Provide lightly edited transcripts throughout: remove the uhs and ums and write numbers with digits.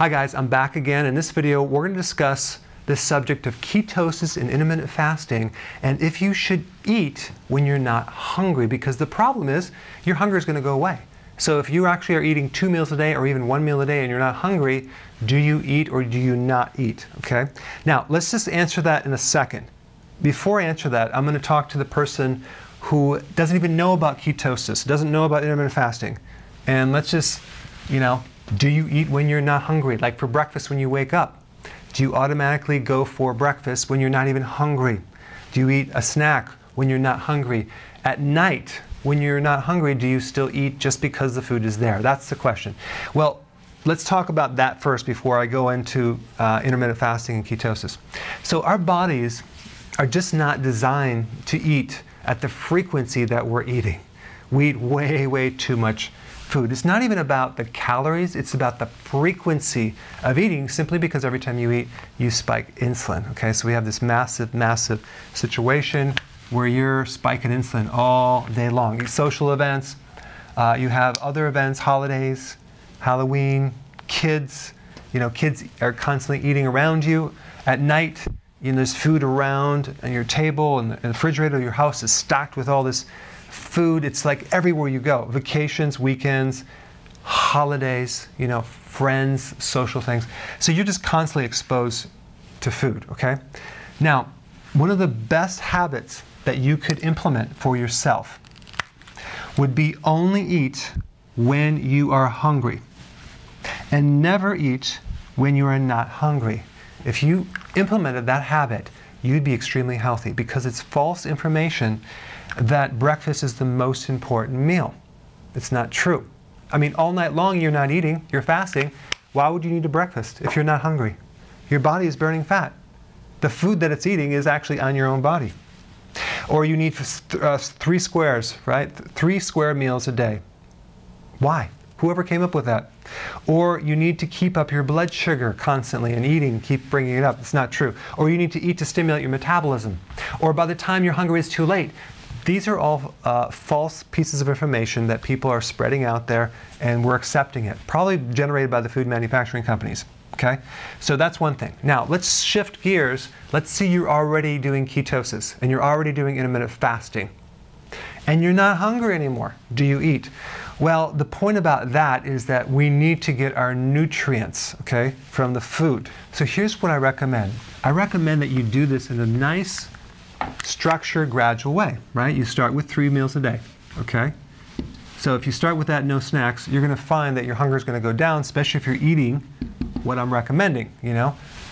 Hi guys, I'm back again. In this video, we're going to discuss the subject of ketosis and intermittent fasting and if you should eat when you're not hungry, because the problem is your hunger is going to go away. So if you actually are eating 2 meals a day or even 1 meal a day and you're not hungry, do you eat or do you not eat? Okay. Now, let's just answer that in a second. Before I answer that, I'm going to talk to the person who doesn't even know about ketosis, doesn't know about intermittent fasting. And let's just, do you eat when you're not hungry? Like for breakfast when you wake up? Do you automatically go for breakfast when you're not even hungry? Do you eat a snack when you're not hungry? At night, when you're not hungry, do you still eat just because the food is there? That's the question. Well, let's talk about that first before I go into intermittent fasting and ketosis. So our bodies are just not designed to eat at the frequency that we're eating. We eat way, way too much food. It's not even about the calories, it's about the frequency of eating, simply because every time you eat, you spike insulin. Okay, so we have this massive, massive situation where you're spiking insulin all day long. Social events, you have other events, holidays, Halloween, kids, kids are constantly eating around you. At night, there's food around on your table and the refrigerator of your house is stacked with all this food. It's like everywhere you go. Vacations, weekends, holidays, friends, social things. So you're just constantly exposed to food, okay? Now, one of the best habits that you could implement for yourself would be only eat when you are hungry and never eat when you are not hungry. If you implemented that habit, you'd be extremely healthy, because it's false information that breakfast is the most important meal. It's not true. I mean, all night long you're not eating, you're fasting. Why would you need a breakfast if you're not hungry? Your body is burning fat. The food that it's eating is actually on your own body. Or you need 3 squares, right? 3 square meals a day. Why? Whoever came up with that. Or you need to keep up your blood sugar constantly and eating, keep bringing it up. It's not true. Or you need to eat to stimulate your metabolism. Or by the time your hunger is too late. These are all false pieces of information that people are spreading out there, and we're accepting it. Probably generated by the food manufacturing companies. Okay? So that's one thing. Now, let's shift gears. Let's see you're already doing ketosis, and you're already doing intermittent fasting. And you're not hungry anymore. Do you eat? Well, the point about that is that we need to get our nutrients, okay, from the food. So here's what I recommend. I recommend that you do this in a nice, structured, gradual way, right? You start with 3 meals a day, okay? So if you start with that, no snacks, you're going to find that your hunger is going to go down, especially if you're eating what I'm recommending,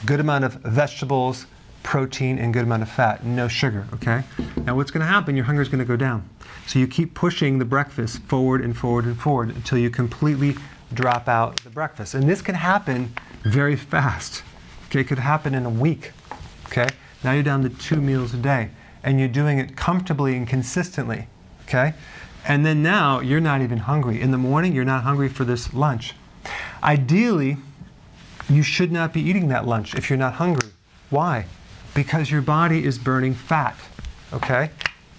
good amount of vegetables, protein, and good amount of fat, no sugar, okay? Now what's going to happen, your hunger is going to go down. So you keep pushing the breakfast forward and forward and forward until you completely drop out the breakfast. And this can happen very fast, okay? It could happen in a week, okay? Now you're down to 2 meals a day, and you're doing it comfortably and consistently, okay? And then now you're not even hungry. In the morning, you're not hungry for this lunch. Ideally, you should not be eating that lunch if you're not hungry. Why? Because your body is burning fat, okay?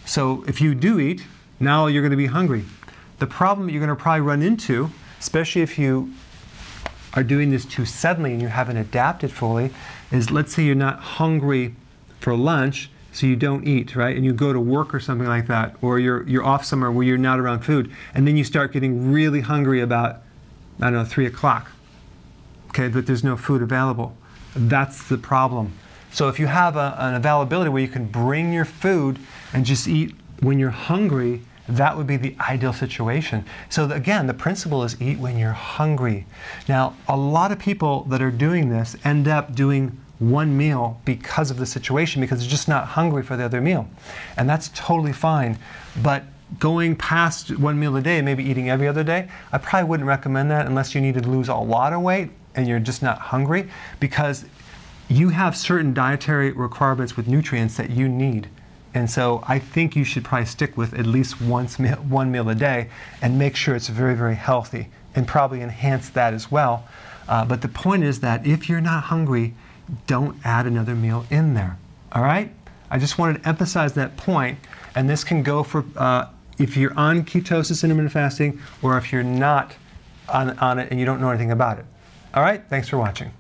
So if you do eat, now you're going to be hungry. The problem that you're going to probably run into, especially if you are doing this too suddenly and you haven't adapted fully, is let's say you're not hungry for lunch, so you don't eat, right? And you go to work or something like that, or you're off somewhere where you're not around food, and then you start getting really hungry about, 3 o'clock, okay, but there's no food available. That's the problem. So if you have an availability where you can bring your food and just eat when you're hungry, that would be the ideal situation. So again, the principle is eat when you're hungry. Now, a lot of people that are doing this end up doing 1 meal because of the situation, because they're just not hungry for the other meal. And that's totally fine. But going past 1 meal a day, maybe eating every other day, I probably wouldn't recommend that unless you need to lose a lot of weight and you're just not hungry, because you have certain dietary requirements with nutrients that you need. And so I think you should probably stick with at least 1 meal a day and make sure it's very, very healthy, and probably enhance that as well. But the point is that if you're not hungry, don't add another meal in there, all right? I just wanted to emphasize that point, and this can go for if you're on ketosis, intermittent fasting, or if you're not on it and you don't know anything about it. All right, thanks for watching.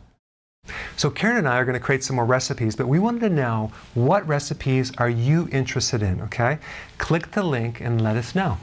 So Karen and I are going to create some more recipes, but we wanted to know, what recipes are you interested in, okay? Click the link and let us know.